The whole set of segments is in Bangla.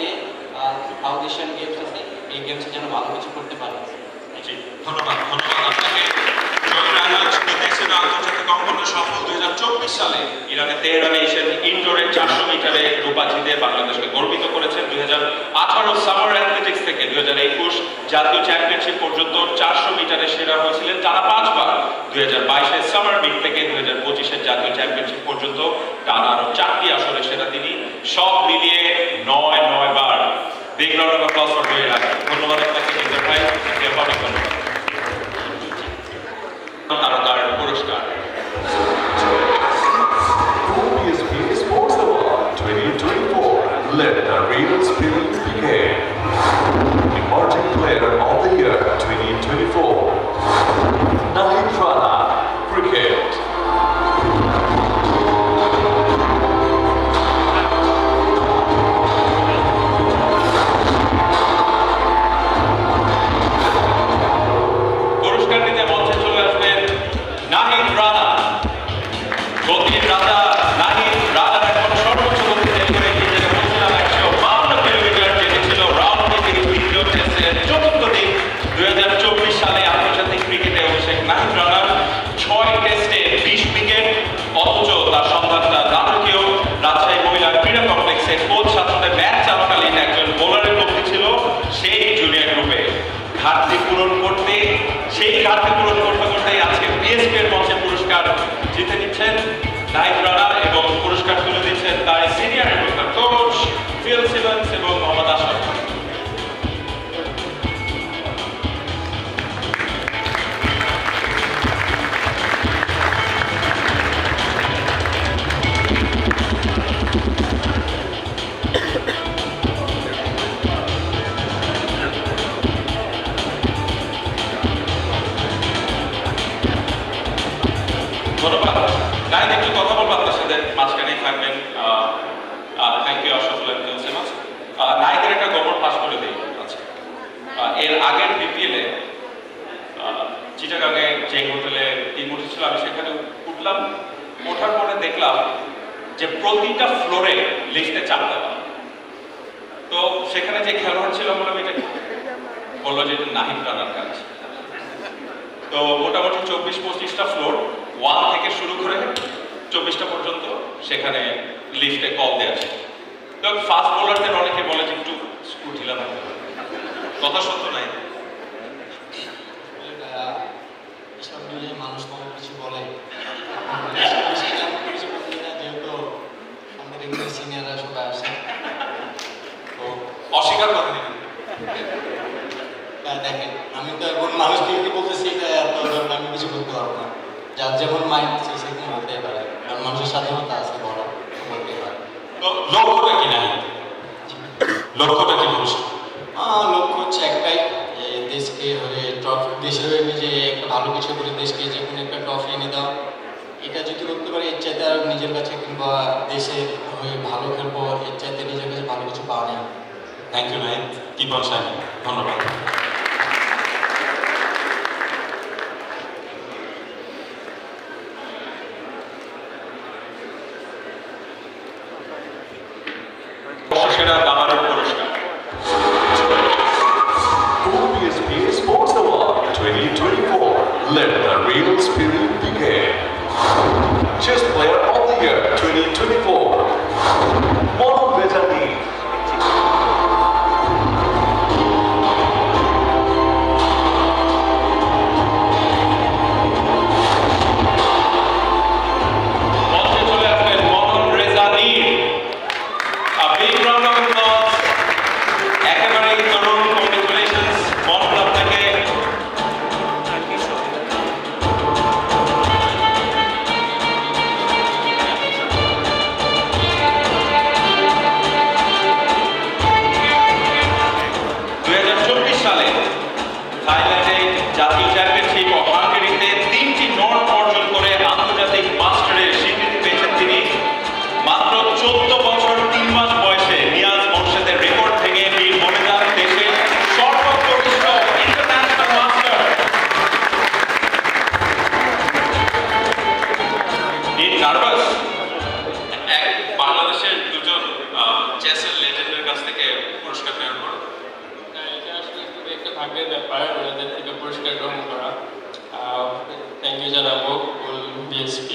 আগামীতে সাউথ এশিয়ান গেমস আছে, এই গেমসে যেন ভালো কিছু করতে পারে। ধন্যবাদ আপনাকে। আন্তর্জাতিক অঙ্গনে সফল 2024 সালে ইরানের তেহরানে এশিয়ান ইনডোরের 400 মিটারে রূপা জিতে বাংলাদেশকে গর্বিত করেছেন। 2018 সামার অ্যাথলেটিক্স থেকে 2021 জাতীয় চ্যাম্পিয়নশিপ পর্যন্ত 400 মিটারে সেরা হয়েছিলেন টানা 5 বার। 2022 সামার মিট থেকে 2025 জাতীয় চ্যাম্পিয়নশিপ পর্যন্ত টানা আরো 4টি আসরে সেরা তিনি, সব মিলিয়ে 9 বার। Big round of applause for Zahir Ahmed. ধন্যবাদ আপনাকে জিন্দার ভাই, অনেক ধন্যবাদ। তারকার পুরস্কার Sports Award 2024. Let the real spirit begin. Emerging Player of the Year 2024. Nahid Rana, Cricket. পুরস্কার নিতে মঞ্চে চলে আসবেন নাহিদ রানা। গতির রাজা নাহিদ রানা এখন সর্বোচ্চ গতি তৈরি করে নিজেকে বলছিলাম 152 কিলোমিটার, যেটি ছিল রাউন্ড থেকে দ্বিতীয় টেস্টের চতুর্থ দিন। 2024 সালে আন্তর্জাতিক ক্রিকেটে অভিষেক নাহিদ রানার 6 টেস্টে 20 উইকেট, অথচ তার সন্ধানটা নাটকীয়। রাজশাহী মহিলা ক্রীড়া কমপ্লেক্সে কোচ সাথে ম্যাচ চলাকালীন একজন বোলারের গতি ছিল সেই জুনিয়র গ্রুপে। সেই ঘাটতি পূরণ করতে করতেই আজকে পিএসপি এর মঞ্চে পুরস্কার জিতে নিচ্ছেন নাহিদ রানা এবং পুরস্কার তুলে দিচ্ছেন তার সিনিয়র কোচ ফিল সিমন্স এবং মোহাম্মদ আশরাফ। ধন্যবাদ। নাহিদ, একটু কথা বলবো আপনার সাথে, মাঝখানেই থাকবেন। Thank you Ashraful Simas. নাহিদের একটা খবর পাস করে দিই। আচ্ছা, এর আগের বিপিএলে চিটাগাঙে যে হোটেলে টিম উঠেছিল, আমি সেখানে উঠলাম। ওঠার পরে দেখলাম যে প্রতিটা ফ্লোরে লিফটে চাপ দেওয়া। তো সেখানে যে খেলোয়াড় ছিল বললাম এটা বললো যে এটা নাহিদ রানার কাজ। তো মোটামুটি 24-25টা ফ্লোর, 1 থেকে শুরু করে 24টা পর্যন্ত সেখানে লিফটে কল দেওয়া আছে। তো ফাস্ট বোলারদের অনেকে বলে যে একটু স্ক্রু ঢিলা থাকতে হবে, কথা সত্য নাই। এসব নিয়ে মানুষ কোনো কিছু বলে, যেহেতু আমাদের এখানে সিনিয়ররা সবাই আসে, তো অস্বীকার করেন। দেখেন, আমি তো এখন মানুষকে কি বলতেছি এটা এত ধরনের আমি কিছু বলতে পারবো না। যার যেমন মাইন্ড আছে সেরকম বলতেই পারে, কারণ মানুষের স্বাধীনতা আছে, বড় বলতেই পারে। তো লক্ষ্যটা কি নাহিদ? লক্ষ্যটা কি বলছে? লক্ষ্য হচ্ছে একটাই, যে দেশকে হয়ে ট্রফি, দেশের হয়ে নিজে একটা ভালো কিছু করে দেশকে যে কোনো একটা ট্রফি এনে দেওয়া। এটা যদি করতে পারে, এর চাইতে আর নিজের কাছে কিংবা দেশের হয়ে ভালো খেলবো, এর চাইতে নিজের কাছে ভালো কিছু পাওয়া নেই। Thank you Nahid, keep on shining. ধন্যবাদ। সেরা দামারের পুরস্কার PSP Sports Award 2024. Let the real spirit begin. Chess Player of the Year 2024. Mono Betani. ভাগ্যের ব্যাপার ওনাদের থেকে পুরস্কার গ্রহণ করা। থ্যাংক ইউ জানাবো ফুল বিএসপি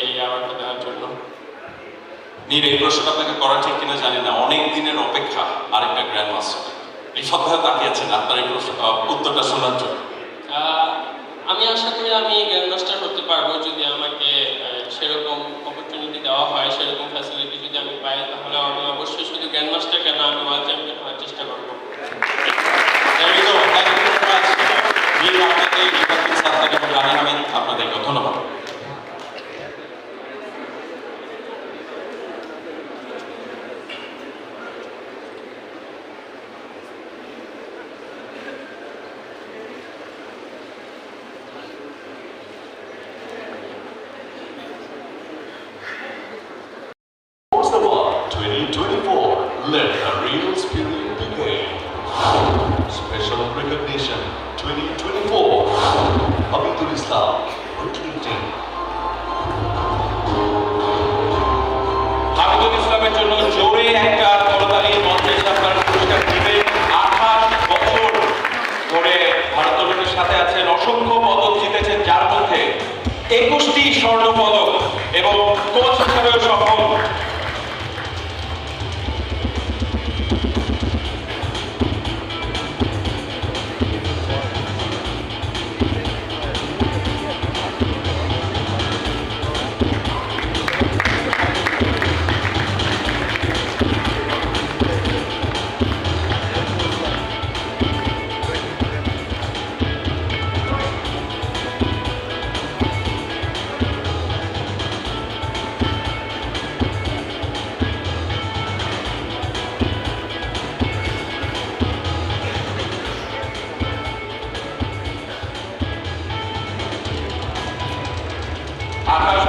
এই অ্যাওয়ার্ডটা দেওয়ার জন্য। নীর, এই প্রশ্নটা আপনাকে করা ঠিক কিনা জানি না, অনেক দিনের অপেক্ষা আরেকটা গ্র্যান্ড মাস্টার, এই সপ্তাহে তাকিয়েছেন আপনার এই উত্তরটা শোনার জন্য। আমি আশা করি আমি গ্র্যান্ড মাস্টার হতে পারবো যদি আমাকে সেরকম অপরচুনিটি দেওয়া হয়, সেরকম ফ্যাসিলিটি যদি আমি পাই, তাহলে আমি অবশ্যই শুধু গ্র্যান্ড মাস্টার কেন আমি ওয়ার্ল্ড চ্যাম্পিয়ন হওয়ার চেষ্টা করবো। There you go. Thank you very much. নীর, আপনাকে ইব্রাহিম সাত্তার এবং রানী হামিদ আপনাদেরকে ধন্যবাদ। Sports Award 2024. Let the real spirit begin. Special recognition 2024. Abidul Islam, Recruiting. Hamidul ইসলামের জন্য জোরে একটা করতালি মঞ্চে আপনার পুরস্কার দিবেন। 28 বছর ধরে ভারতবর্ষের সাথে আছেন, অসংখ্য পদক জিতেছেন, যার মধ্যে 21টি স্বর্ণ পদক এবং কোচ হিসেবেও সফল।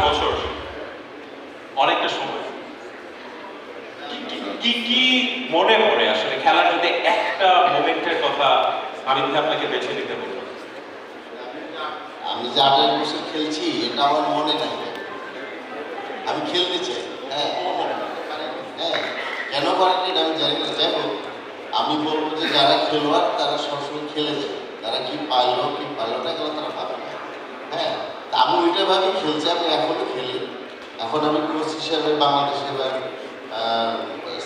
বছর অনেকটা সময়। কি মনে পড়ে আসলে খেলার যদি একটা মোমেন্টের কথা আমি আপনাকে বেছে নিতে বলবো? আমি যে 28 বছর খেলছি এটা আমার মনে নাই, আমি খেলতে চাই। হ্যাঁ, কেন পারেনি এটা আমি জানি না। যাই হোক, আমি বলবো যে যারা খেলোয়াড় তারা সবসময় খেলে যায়, তারা কি পারলো কি পারলো না এগুলো তারা ভাবে না। হ্যাঁ, তা আমি ওইটা ভাবি খেলছি, আমি এখনো খেলি। এখন আমি কোচ হিসাবে বাংলাদেশের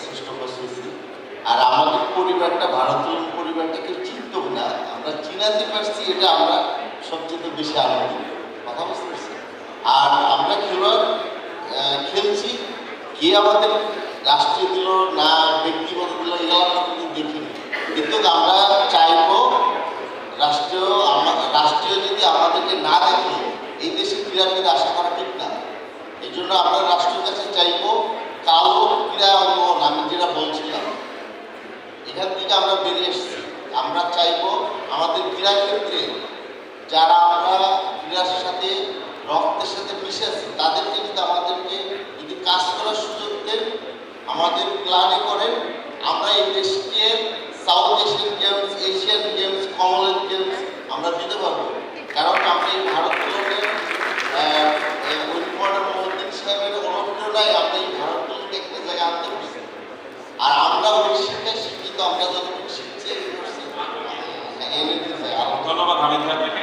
শ্রেষ্ঠ কোচ হয়েছি। আর আমাদের পরিবারটা, ভারতীয় পরিবারটা কেউ চিনতো না, আমরা চিনাতে পারছি, এটা আমরা সবচেয়ে বেশি আনন্দিত। কথা বুঝতে পারছি। আর আমরা খেলোয়াড় খেলছি, কে আমাদের রাষ্ট্রীয় দিল না ব্যক্তিগত দিল এগুলো আমরা কিন্তু দেখিনি, কিন্তু আমরা চাইবো রাষ্ট্রীয় যদি আমাদেরকে না দেখে এই দেশে ক্রীড়াবিদ আশা করা ঠিক না। এই জন্য আমরা রাষ্ট্রের কাছে চাইবো কালো ক্রীড়া অঙ্গন, আমি যেটা বলছিলাম এখান থেকে আমরা বেরিয়ে এসেছি। আমরা চাইবো আমাদের ক্রীড়া ক্ষেত্রে যারা আমরা ক্রীড়ার সাথে রক্তের সাথে মিশে আছি তাদেরকে যদি আমাদেরকে যদি কাজ করার সুযোগ দেন, আমাদের প্ল্যানে করেন, আমরা এই দেশকে south Asian games, Asian games, Commonwealth games আমরা দিতে পারবো। কারণ আমরা এই ভারতগুলোকে মোহাম্মদ সাহেবের অনুপ্রেরণায় আমরা এই ভারতগুলোকে একটা জায়গায় আনতে পারছি। আর আমরা ওই শিক্ষায় শিক্ষিত, আমরা যতটুকু শিখছি ধন্যবাদ হামিদ ভাই আপনাকে।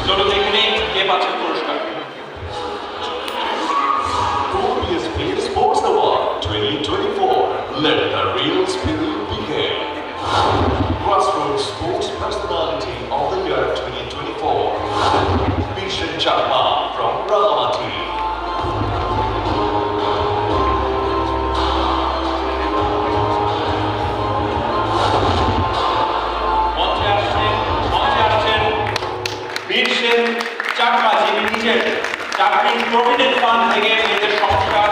চলো দেখে কে পাচ্ছেন পুরস্কার। BSP Sports Award 2024. Let the real spirit begin. Grassroots Sports Personality of the Year 2024. Bishan Chakma from Ragamati. বিরসেন Chakma, যিনি নিজের চাকরির প্রভিডেন্ট ফান্ড থেকে নিজের সংস্কার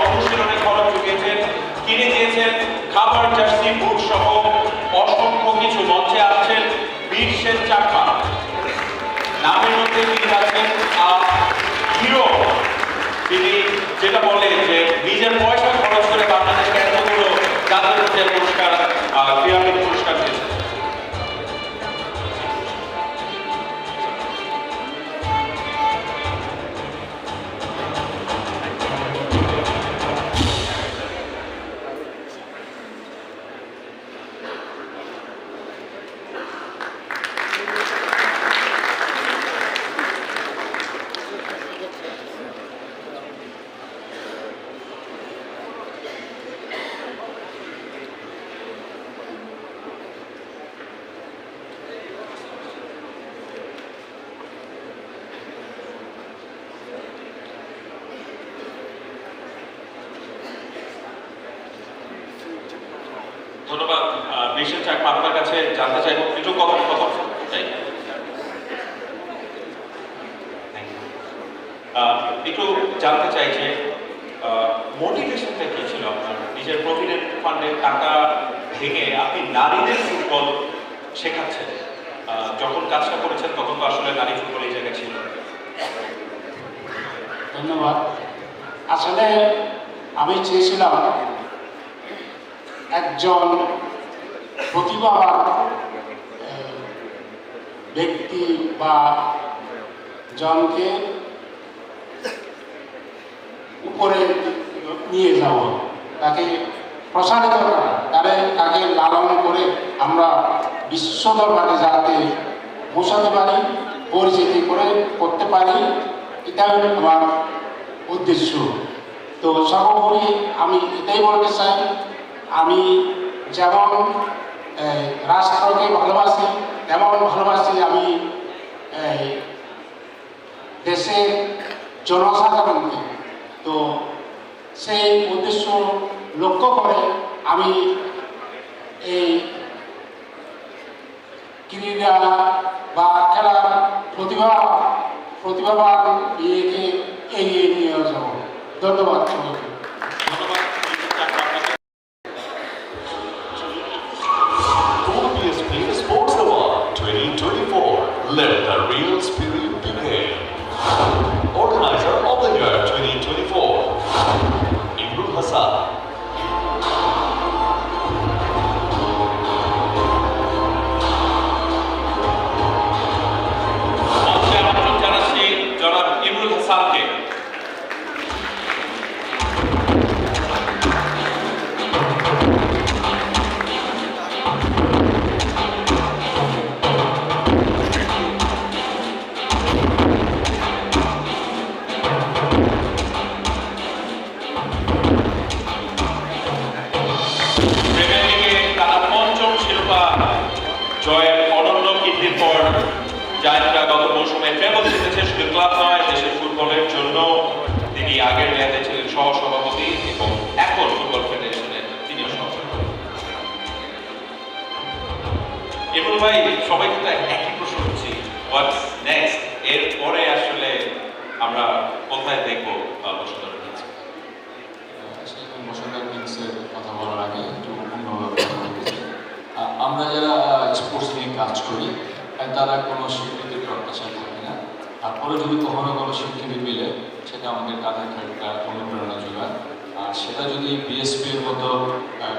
অনুশীলনে খরচ জুগিয়েছেন, কিনে দিয়েছেন খাবার, জার্সি, বুট সহ অসংখ্য কিছু। মঞ্চে আসছেন বিরসেন চাকমা। নামের মধ্যে তিনি আছেন হিরো। তিনি যেটা বলেন যে নিজের পয়সা খরচ করে বাংলাদেশকে এতগুলো জাতীয় পর্যায়ের পুরস্কার, ক্রীড়াবিদ পুরস্কার দিয়েছেন। ধন্যবাদ। বিশ্বের চাক আপনার কাছে জানতে চাইব একটু কথা চাই। একটু জানতে চাই যে মোটিভেশনটা কি ছিল আপনার? নিজের প্রভিডেন্ট ফান্ডের টাকা ভেঙে আপনি নারীদের ফুটবল শেখাচ্ছেন। যখন কাজটা করেছেন তখন তো আসলে নারী ফুটবল এই জায়গায় ছিল। ধন্যবাদ। আসলে আমি চেয়েছিলাম একজন প্রতিভাবান ব্যক্তি বা জনকে উপরে নিয়ে যাব, তাকে প্রসারিত করা, তাকে লালন করে আমরা বিশ্ব দরবারে যাতে পৌঁছাতে পারি, পরিচিতি করতে পারি, এটাই আমার উদ্দেশ্য। তো সর্বোপরি আমি এটাই বলতে চাই, আমি যেমন রাষ্ট্রকে ভালোবাসি তেমন ভালোবাসি আমি দেশের জনসাধারণকে। তো সেই উদ্দেশ্য লক্ষ্য করে আমি এই ক্রীড়া বা খেলার প্রতিভাবান ইয়েকে এগিয়ে নিয়ে যাব। ধন্যবাদ সবাইকে। BSP Sports Award 2024. Let the real spirit begin. Organizer of the year 2024, Imrul Hassan. আমন্ত্রণ জানাচ্ছি জনাব ইমরুল হাসানকে। প্রিমিয়ার লিগে টানা পঞ্চম শিরোপা জয়ের অনন্য কীর্তির পর জায়ান্টরা গত মৌসুমে ট্রেবল জিতেছে। শুধু ক্লাব নয়, দেশের ফুটবলের জন্য তিনি আগের মেয়াদে ছিলেন সহসভাপতি এবং এখন ফুটবল ফেডারেশনের তিনিও সহসভাপতি। এরপর ভাই সবাই কিন্তু একই প্রশ্ন করছি, হোয়াটস নেক্সট? এরপরে আসলে আমরা কোথায় দেখবো বসুন্ধরা কিংস? বসুন্ধরা কিংসের কথা বলার আগে একটু অন্যভাবে কথা বলতে চাই। আমরা যারা স্পোর্টস নিয়ে কাজ করি তারা কোনো স্বীকৃতির প্রত্যাশা করি না। তারপরে যদি কখনো কোনো স্বীকৃতি পেলে সেটা আমাদের কাঁধে একটা অনুপ্রেরণা যোগায়। আর সেটা যদি বিএসপির মতো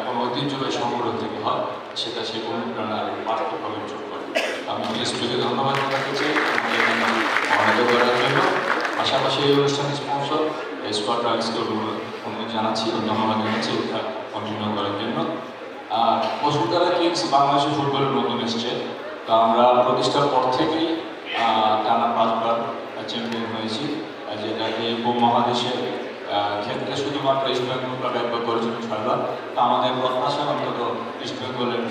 কোনো ঐতিহ্যবাহী সংগঠন থেকে হয়, সেটা সেই অনুপ্রেরণার পার্থক্যভাবে যোগ করে। আমি বিএসপিকে ধন্যবাদ জানাতে চাই আমাদের এখানে মনোনীত করার জন্য। পাশাপাশি এই অনুষ্ঠানের স্পন্সর স্কোয়াড রাইডসকে অনুরোধ জানাচ্ছি এবং ধন্যবাদ জানাচ্ছি এটা কন্টিনিউ করার জন্য। আর বসুন্ধরা কিংস বাংলাদেশের ফুটবলের নতুন এসছে। তো আমরা প্রতিষ্ঠার পর থেকেই টানা 5 বার চ্যাম্পিয়ন হয়েছি, যেটাকে উপমহাদেশের ক্ষেত্রে শুধুমাত্র ইস্ট বেঙ্গল ক্লাব একবার করেছিল 6 বার। তো আমাদের প্রত্যাশা অন্তত ইস্ট বেঙ্গলের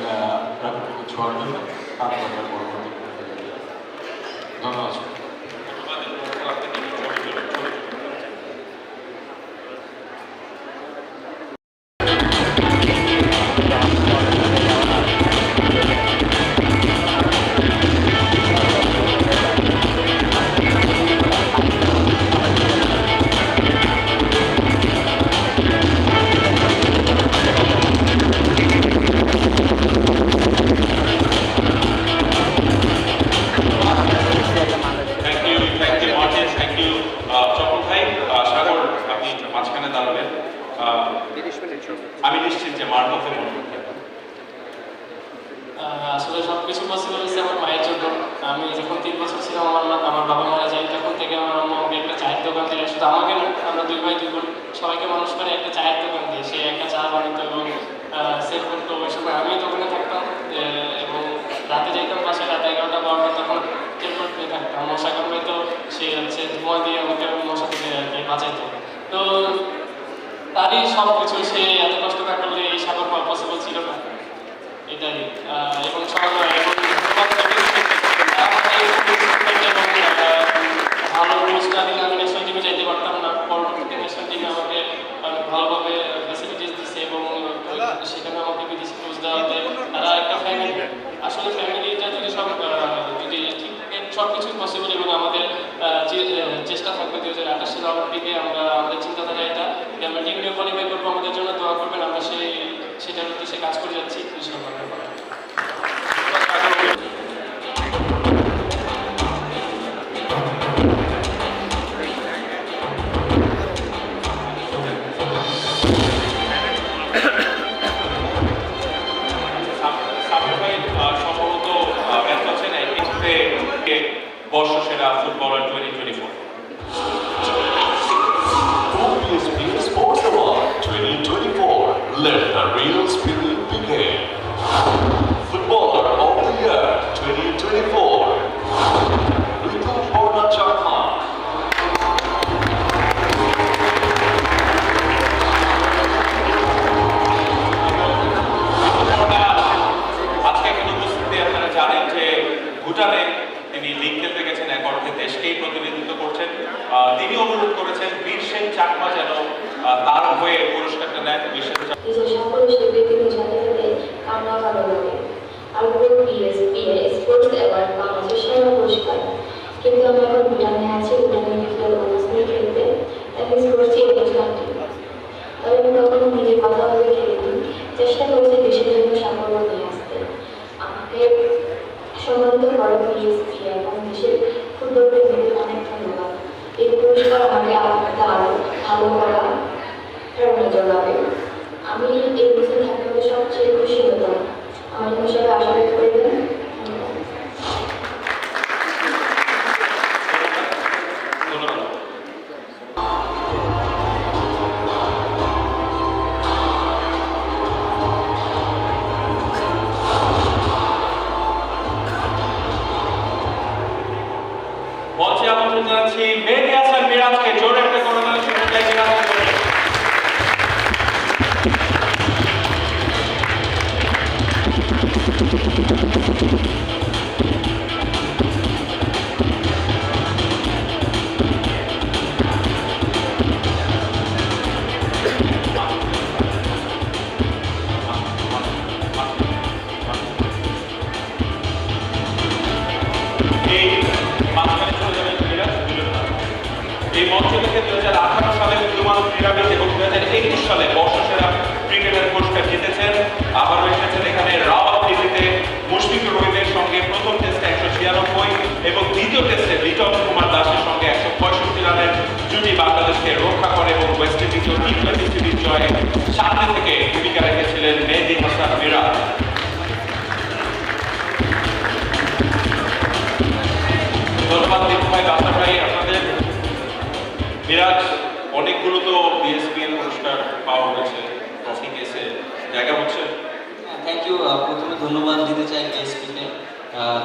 প্রাপ্তিকে ছোঁয়ার জন্য তারপরে পরবর্তী। ধন্যবাদ। আমি নিশ্চিত যে মার্কফের মনোভূতি আসলে সবকিছু পসিবল হয়েছে আমার মায়ের জন্য। আমি যখন 3 বছর ছিলাম আমার বাবা মারা যায়, তখন থেকে আমার আম্মু আমাকে একটা চায়ের দোকান দিয়ে, শুধু আমাকে না, আমরা 2 ভাই 2 বোন সবাইকে মানুষ করে একটা চায়ের দোকান দিয়ে সে একটা চা বানাতো এবং সেল করতো। ওই সময় আমি দোকানে থাকতাম এবং রাতে যাইতাম বাসায়, রাত 11টা 12টা, তখন চেক করতে থাকতাম। মশা কামড়াইতো, সে হচ্ছে ধোঁয়া দিয়ে আমাকে মশা থেকে আর কি বাঁচাইতো। তো তারই সব কিছু, সে এত কষ্ট না করলে এই সাগর পাওয়া পসিবল ছিল না। এটাই এবং ভালো পুরস্কার দিলে আমি ন্যাশনাল টিমে যাইতে পারতাম না। পরবর্তীতে ন্যাশনাল টিমে আমাকে ভালোভাবে ফ্যাসিলিটিস দিচ্ছে এবং সেখানে আমাকে বিদেশি কোচ দেওয়া আসলে ফ্যামিলিটা যদি সব যদি ঠিক থাকে সব কিছুই পসিবল এবং আমাদের চেষ্টা থাকবে 2028 সালে অলিম্পিকে আমরা আমাদের চিন্তাধারা এটা যে আমরা টিম নিয়ে কোয়ালিফাই করবো, আমাদের জন্য দোয়া করবেন, আমরা সেটার উদ্দেশ্যে কাজ করে যাচ্ছি ইনশাআল্লাহ। সম্ভবত ব্যস্ত আছেন এই মুহূর্তে বর্ষসেরা footballer 2024। OPSB Sports Award 2024. Let the real spirit begin. Footballer of the Year 2024. Ritu Porna Chakma. আজকে এখানে উপস্থিতি আপনারা জানেন যে ভুটানে তিনি লিগ খেলতে গেছেন, এক অর্থে দেশকেই প্রতিনিধিত্ব করছেন। তিনি অনুরোধ করেছেন বীর সেন চাকমা যেন তার হয়ে পুরস্কারটা নেন। বীর সেন চাকমা নিজের সকল শিল্পী তিনি জানিয়ে কামনা ভালো লাগে আর বিএসপি স্পোর্টস অ্যাওয়ার্ড বাংলাদেশের সেরা পুরস্কার। কিন্তু আমি এখন ভুটানে আছি, ভুটানে খেলতে তাই মিস করছি এই অনুষ্ঠানটি। তবে আমি কখনো নিজের কথা ভেবে খেলিনি, চেষ্টা করেছি দেশের জন্য সাফল্য নিয়ে আসতে। আমাকে সম্মানিত করে বিএসপি এবং দেশের ফুটবল প্রেমীদের অনেক ধন্যবাদ। এই পুরস্কার আমাকে আপনাকে আরও ভালো করা প্রেরণা যোগাবে। আমি এই বছর থাকলে সবচেয়ে খুশি হতাম। আমার জন্য সবাই আশীর্বাদ করবেন। ধন্যবাদ। মঞ্চে আমন্ত্রণ জানাচ্ছি মেহেদী হাসান মিরাজকে। জোরে একটা করোনার শুরু চাই মিরাজ। এই মঞ্চ থেকে 2018 সালে উদীয়মান ক্রীড়াবিদ এবং 2021 সালে বর্ষসেরা ক্রিকেটার পুরস্কার জিতেছেন। আবারও এসেছেন এখানে রাওয়াল দিল্লিতে মুশফিকুর রহিমের সঙ্গে প্রথম টেস্টে 196 এবং দ্বিতীয় টেস্টে লিটন কুমার দাসের সঙ্গে 165 রানের জুটি বাংলাদেশকে রক্ষা করে এবং ওয়েস্ট ইন্ডিজ ও টি-20 সিরিজ জয়ে সামনে থেকে ভূমিকা রেখেছিলেন মেহেদী হাসান মিরাজ। ধন্যবাদ দীপু ভাই, বাসা ভাই আপনাদের। মিরাজ, অনেকগুলো তো বিএসপিএল পুরস্কার পাওয়া হয়েছে, ট্রফি কেসে জায়গা হচ্ছে। Thank you. প্রথমে ধন্যবাদ দিতে চাই বিএসপিকে।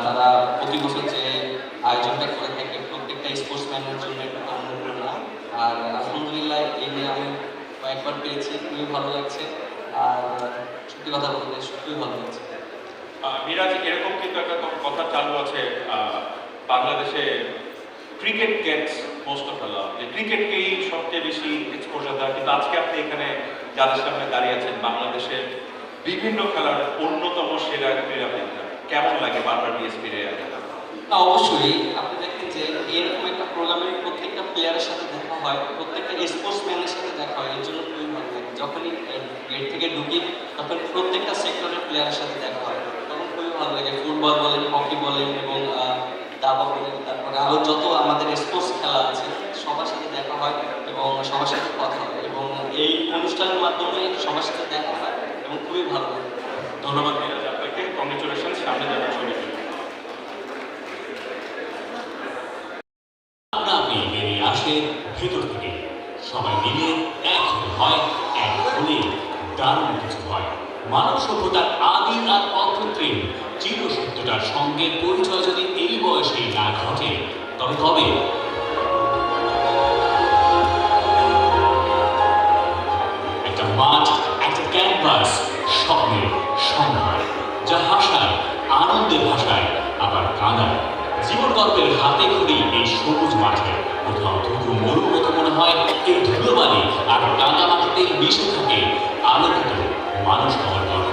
তারা প্রতি বছর যে আয়োজনটা করে থাকে প্রত্যেকটা স্পোর্টসম্যানের জন্য একটা অনুপ্রেরণা। আর আলহামদুলিল্লাহ এই নিয়ে আমি কয়েকবার পেয়েছি, খুবই ভালো লাগছে। আর সত্যি কথা বলতে খুবই ভালো লাগছে। মিরাজ, এরকম কিন্তু একটা কথা চালু আছে বাংলাদেশে, cricket gets most of the love, যে ক্রিকেটকেই সবচেয়ে বেশি এক্সপোজার দেয়। কিন্তু আজকে আপনি এখানে যাদের সামনে দাঁড়িয়ে আছেন বাংলাদেশের বিভিন্ন খেলার অন্যতম সেরা ক্রীড়াবিদরা, কেমন লাগে বারবার বিএসপি রে? অবশ্যই আপনি দেখেন যে এরকম একটা প্রোগ্রামে প্রত্যেকটা প্লেয়ারের সাথে দেখা হয়, প্রত্যেকটা স্পোর্টসম্যানের সাথে দেখা হয়, এর জন্য খুবই ভালো লাগে। যখনই গেট থেকে ঢুকি তখন প্রত্যেকটা সেক্টরের প্লেয়ারের সাথে দেখা হয়, তখন খুবই ভালো লাগে। ফুটবল বলেন, হকি বলেন এবং দাবা বলেন, তারপরে আরও যত আমাদের স্পোর্টস খেলা আছে সবার সাথে দেখা হয় এবং সবার সাথে কথা হয় এবং এই অনুষ্ঠানের মাধ্যমে সবার সাথে দেখা হয় এবং খুবই ভালো লাগে। ধন্যবাদ মিরাজ আপনাকে, কংগ্রেচুলেশন, সামনে যাবেন ছবি। আপনি বেরিয়ে আসে ভেতর থেকে, সবাই মিলে এক হতে হয়, এক হলে দারুণ কিছু হয়। মানব সভ্যতার আদি আর অকৃত্রিম চিরসত্যটার সঙ্গে পরিচয় যদি এই বয়সেই না ঘটে তবে কবে? একটা মাঠ, একটা ক্যানভাস, স্বপ্নের সংহার, যা হাসায়, আনন্দের ভাষায়, আবার কাঁদায়। জীবন গল্পের হাতে খড়ি এই সবুজ মাঠে, কোথাও ধুধু মরুর মতো মনে হয় এই ধুলোবালি আর টানা মাটিতেই মিশে থাকে আলোকিত মানুষ হওয়ার গল্প।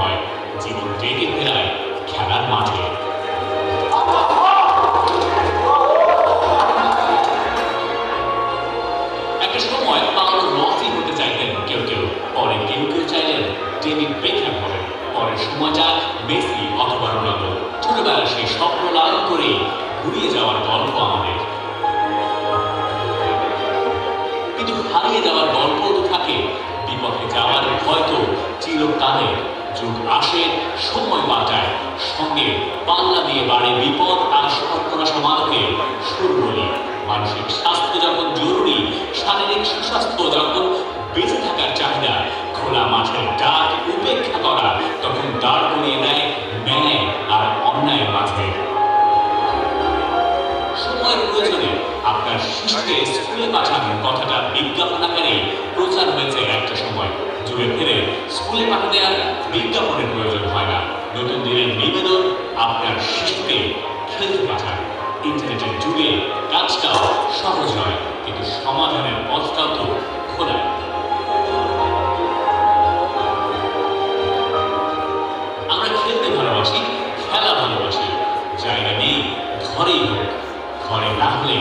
হয়, জীবন ডেকে ফেরায় খেলার মাঠে। একটা সময় পাওলো রসি হতে চাইতেন কেউ কেউ, পরে কেউ কেউ চাইলেন ডেভিড বেকহ্যাম হবেন, পরের সময়টা মেসি অথবা রোনাল্ডো। ছোটবেলায় সেই স্বপ্ন লালন করে ঘুরিয়ে যাওয়ার গল্প আমাদের, কিন্তু হারিয়ে যাওয়ার গল্প তো থাকে, বিপথে যাওয়ার হয়তো চিরকালের। যুগ আসে, সময় পাল্টায়, সঙ্গে পাল্লা দিয়ে বাড়ে বিপদ আর সর্বনাশা মাদকে। শুরু বলি, মানসিক স্বাস্থ্য যখন জরুরি, শারীরিক সুস্বাস্থ্য যখন বেঁচে থাকার চাহিদা, খোলা মাঠের ডাক উপেক্ষা করা তখন দাঁড় করিয়ে দেয় ন্যায় আর অন্যায়ের মাঝে। সময়ের প্রয়োজনে আপনার শিশুকে স্কুলে পাঠানোর কথাটা বিজ্ঞাপন আকারে প্রচার হয়েছে একটা সময়। যুগে ফিরে স্কুলে পাঠাতে আর বিজ্ঞাপনের প্রয়োজন হয় না। নতুন দিনের নিবেদন, আপনার শিশুকে খেলতে পাঠান। ইন্টারনেটের যুগে কাজটাও সহজ হয়, কিন্তু সমাধানের পথটাও তো খোলা। আমরা খেলতে ভালোবাসি, খেলা ভালোবাসি, জায়গা নেই ঘরেই হোক, ঘরে না হলে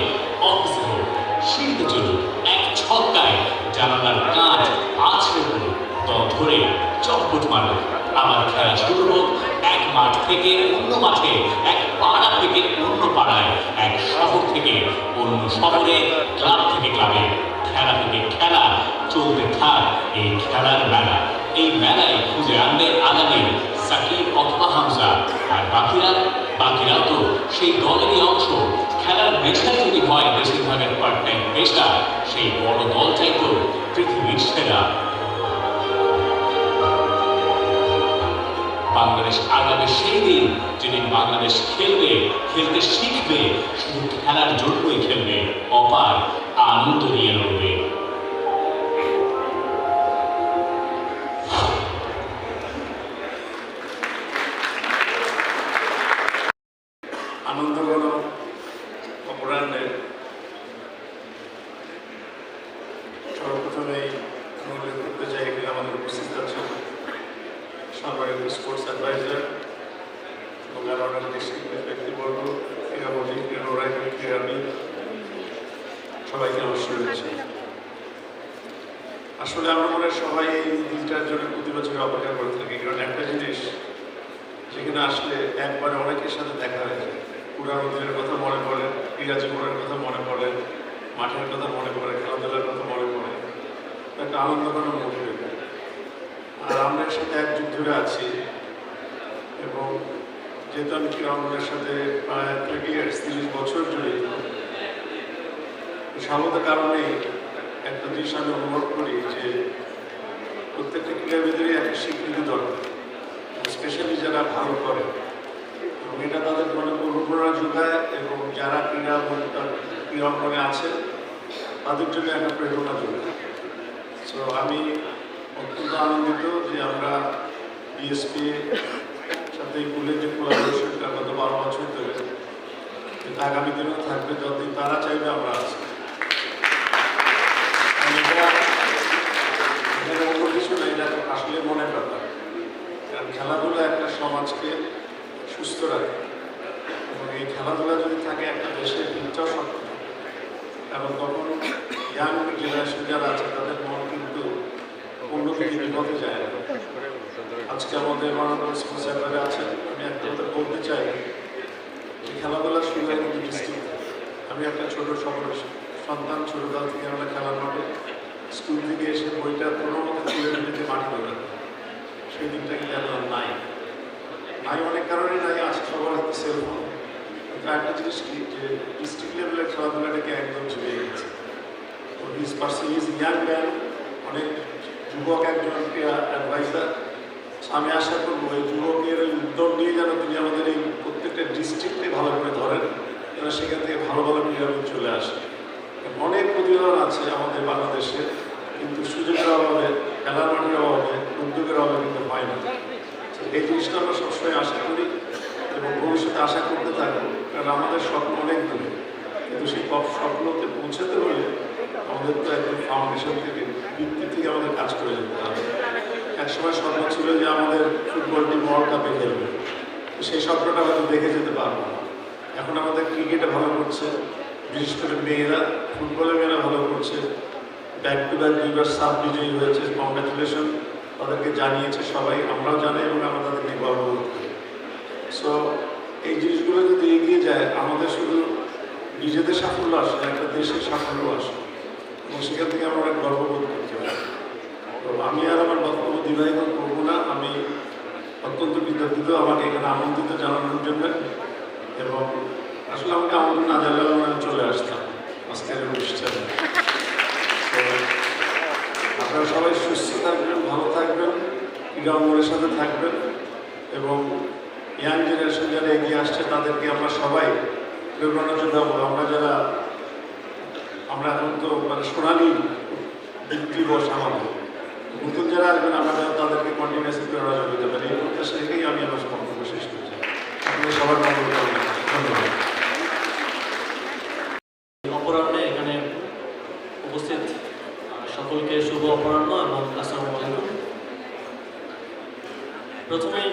অফিসে হোক, সিঁড়িতে চলুন, এক ছক্কায় জানালার কাঁচ আছড়ে পড়ুন, দল ধরে চটপট মারুন। আবার খেলা শুরু হোক, এক মাঠ থেকে অন্য মাঠে, এক পাড়া থেকে অন্য পাড়ায়, এক শহর থেকে অন্য শহরে, ক্লাব থেকে ক্লাবে। খেলা থেকে খেলা চলতে থাক এই খেলার মেলা। এই মেলায় খুঁজে আনবে আগামী সাকিব অথবা হামজা, আর বাকিরাও তো সেই দলেরই অংশ। খেলার পেশায় যদি হয় বেশিরভাগের পার্ট টাইম পেশা, সেই বড় দলটাই তো পৃথিবীর সেরা। বাংলাদেশ আগামী সেই দিন যেদিন বাংলাদেশ খেলবে, খেলতে শিখবে, শুধু খেলার জন্যই খেলবে, অপার আনন্দ নিয়ে লড়বে। আনন্দঘন অপরাহ্নে সর্বপ্রথমেই উল্লেখ করতে চাই, এখানে আমাদের উপস্থিত আছেন সাবেক স্পোর্টস অ্যাডভাইজার এবং আরো ডিস্ট্রিক্টের ব্যক্তিবর্গ, ক্রীড়ামন্ত্রী, ক্রীড়াবিদ, সবাইকে আমার শুভেচ্ছা। আসলে আমরা মনে হয় সবাই এই দিনটার জন্য প্রতি বছর অপেক্ষা করে থাকি, কারণ একটা জিনিস যেখানে আসলে একবারে অনেকের সাথে দেখা হয়ে যায়, পুরানো দিনের কথা মনে পড়ে, ক্রীড়া জীবনের কথা মনে পড়ে, মাঠের কথা মনে পড়ে, খেলাধুলার কথা মনে পড়ে, একটা আনন্দঘন মুহূর্ত হয়ে যায়। আর আমরা এর সাথে একযুগ ধরে আছি, এবং যেহেতু আমি ক্রীড়াঙ্গনের সাথে প্রায় 30 বছর জড়িত, সঙ্গত কারণে একটা জিনিস আমি অনুভব করি যে প্রত্যেকটা ক্রীড়াবিদেরই একটা স্বীকৃতি দরকার, স্পেশালি যারা ভালো করে, এবং এটা তাদের মনে অনুপ্রেরণা যোগায়, এবং যারা ক্রীড়াঙ্গনে আছে তাদের জন্য একটা প্রেরণা যোগায়। সো আমি অত্যন্ত আনন্দিত যে আমরা বিএসপি সাথে স্কুলের যে কোলাবোরেশনটা গত 12 বছর ধরে, এটা আগামী দিনেও থাকবে, যতদিন তারা চাইবে আমরা আছি। এটা অন্য কিছু না, এটা আসলে মনের ব্যাপার। কারণ খেলাধুলা একটা সমাজকে সুস্থ রাখে, এবং এই খেলাধুলা যদি থাকে একটা দেশের ইচ্ছাও শক্ত থাকে, কারণ তখন ইয়াং জেনারেশন যারা আছে তাদের মন কিন্তু অন্যদিকে বিপথে যায় না। আজকে আমাদের মাননীয় স্পোর্টস অ্যাডভাইজার আছেন, আমি একটা কথা বলতে চাই যে খেলাধুলা শুরু হয় কিন্তু ডিস্ট্রিক্ট। আমি একটা ছোট সন্তান, ছোটকাল থেকে আমরা খেলার মাঠে স্কুল থেকে এসে বইটা কোনো মতো তুলে নিতে মাঠে দৌড়াতাম, সেই দিনটা কিন্তু এখন নাই। অনেক কারণে নাই, আছে সবার হাতে সেলফোন। কিন্তু একটা জিনিস কি, যে ডিস্ট্রিক্ট লেভেলের খেলাধুলাটাকে একদম চলে গেছে। তো his person is young man, অনেক যুবক একজন অ্যাডভাইজার। আমি আশা করবো এই যুবকের ওই উদ্যোগ নিয়ে যেন তিনি আমাদের এই প্রত্যেকটা ডিস্ট্রিক্টে ভালো করে ধরেন, যেন সেখান থেকে ভালো ভালো ক্রীড়াবিদ চলে আসে। অনেক প্রতিভাবান আছে আমাদের বাংলাদেশে, কিন্তু সুযোগের অভাবে, খেলার মাঠের অভাবে, উদ্যোগের অভাবে কিন্তু হয় না। এই জিনিসটা আমরা সবসময় আশা করি এবং ভবিষ্যতে আশা করতে থাকবো, কারণ আমাদের স্বপ্ন অনেক দূরে, কিন্তু সেই স্বপ্নতে পৌঁছাতে হলে আমাদের তো একদম ফাউন্ডেশন থেকে, ভিত্তি থেকে আমাদের কাজ করে যেতে হবে। একসময় স্বপ্ন ছিল যে আমাদের ফুটবল ওয়ার্ল্ড কাপে খেলবে, সেই স্বপ্নটা হয়তো দেখে যেতে পারবো না। এখন আমাদের ক্রিকেটে ভালো করছে, বিশেষ করে মেয়েরা, ফুটবলে মেয়েরা ভালো করছে, ব্যাক টু ব্যাক দুইবার সাব বিজয়ী হয়েছে, কংগ্রাচুলেশন তাদেরকে জানিয়েছে সবাই, আমরাও জানি এবং আমরা তাদেরকে গর্ব বোধ করি। সো এই জিনিসগুলো যদি এগিয়ে যায়, আমাদের শুধু নিজেদের সাফল্য আসে, একটা দেশের সাফল্য আসে, এবং সেখান থেকে আমরা অনেক গর্ববোধ করতে পারি। তো আমি আর আমার বক্তব্য দীর্ঘায়িত করবো না, আমি অত্যন্ত কৃতজ্ঞ আমাকে এখানে আমন্ত্রিত জানানোর জন্য, এবং আসলে আমাকে আমন্ত্রণ না জানালেও আমি চলে আসতাম আজকের অনুষ্ঠানে। তো আপনারা সবাই সুস্থ থাকবেন, ভালো থাকবেন, ক্রীড়া অঙ্গনের সাথে থাকবেন, এবং ইয়াং জেনারেশন যারা এগিয়ে আসছে তাদেরকে আমরা সবাই প্রেরণা যোগাবো। আমরা এখন তো মানে সোনালি দিবস আমাদের, নতুন যারা আসবেন আমরা যেন তাদেরকে কন্টিনিউসলি প্রেরণা যোগাতে পারি, এই প্রত্যাশা রেখেই আমি আমার বক্তব্য শেষ করছি। আপনাদের সবার মঙ্গল কামনা। ধন্যবাদ। অপরাহ্নে এখানে উপস্থিত সকলকে শুভ অপরাহ্ন এবং আসসালামু আলাইকুম। প্রথমেই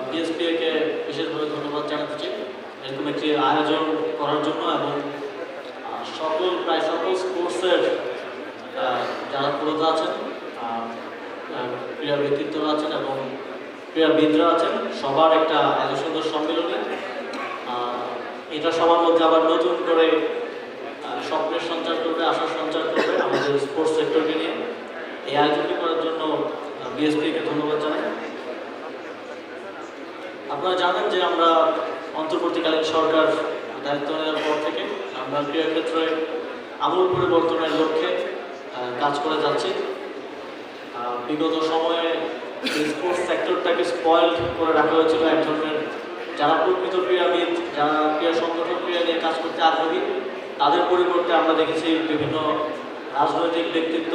বিএসপিএকে বিশেষভাবে ধন্যবাদ জানাতে চাই এরকম একটি আয়োজন করার জন্য, এবং প্রায় সকল স্পোর্টসের যারা পুরোধা আছেন, ক্রীড়া ব্যক্তিত্বরা আছেন এবং ক্রীড়াবিদরা আছেন, সবার একটা এত সুন্দর সম্মেলনী। এটা সবার মধ্যে আবার নতুন করে স্বপ্নের সঞ্চার করবে, আশার সঞ্চার করবে আমাদের স্পোর্টস সেক্টরকে নিয়ে। এই আয়োজনটি করার জন্য বিএসপিকে ধন্যবাদ জানাই। আপনারা জানেন যে আমরা অন্তর্বর্তীকালীন সরকার দায়িত্ব নেওয়ার পর থেকে আমরা ক্রীড়া ক্ষেত্রে আমূল পরিবর্তনের লক্ষ্যে কাজ করে যাচ্ছি। বিগত সময়ে স্পোর্টস সেক্টরটাকে স্পয়েলড করে রাখা হয়েছিল এক ধরনের যারা প্রকৃত ক্রীড়াবিদ, যারা ক্রীড়া সংগঠন, ক্রীড়া নিয়ে কাজ করতে আগ্রহী, তাদের পরিবর্তে আমরা দেখেছি বিভিন্ন রাজনৈতিক ব্যক্তিত্ব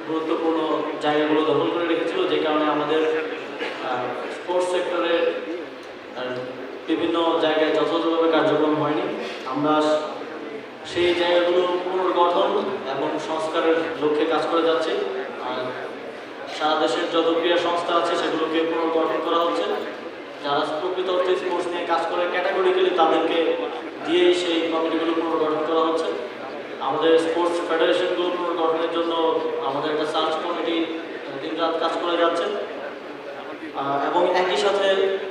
গুরুত্বপূর্ণ জায়গাগুলো দখল করে রেখেছিল, যে কারণে আমাদের স্পোর্টস সেক্টরে বিভিন্ন জায়গায় যথাযথভাবে কার্যক্রম হয়নি। আমরা সেই জায়গাগুলো পুনর্গঠন এবং সংস্কারের লক্ষ্যে কাজ করে যাচ্ছি। সারা দেশের যত ক্রীড়া সংস্থা আছে সেগুলোকে পুনর্গঠন করা হচ্ছে। যারা প্রকৃত অর্থে স্পোর্টস নিয়ে কাজ করে ক্যাটাগরিক্যালি তাদেরকে দিয়েই সেই কমিটিগুলো পুনর্গঠন করা হচ্ছে। আমাদের স্পোর্টস ফেডারেশনগুলো পুনর্গঠনের জন্য আমাদের একটা সার্চ কমিটি দিনরাত কাজ করে যাচ্ছে, এবং একই সাথে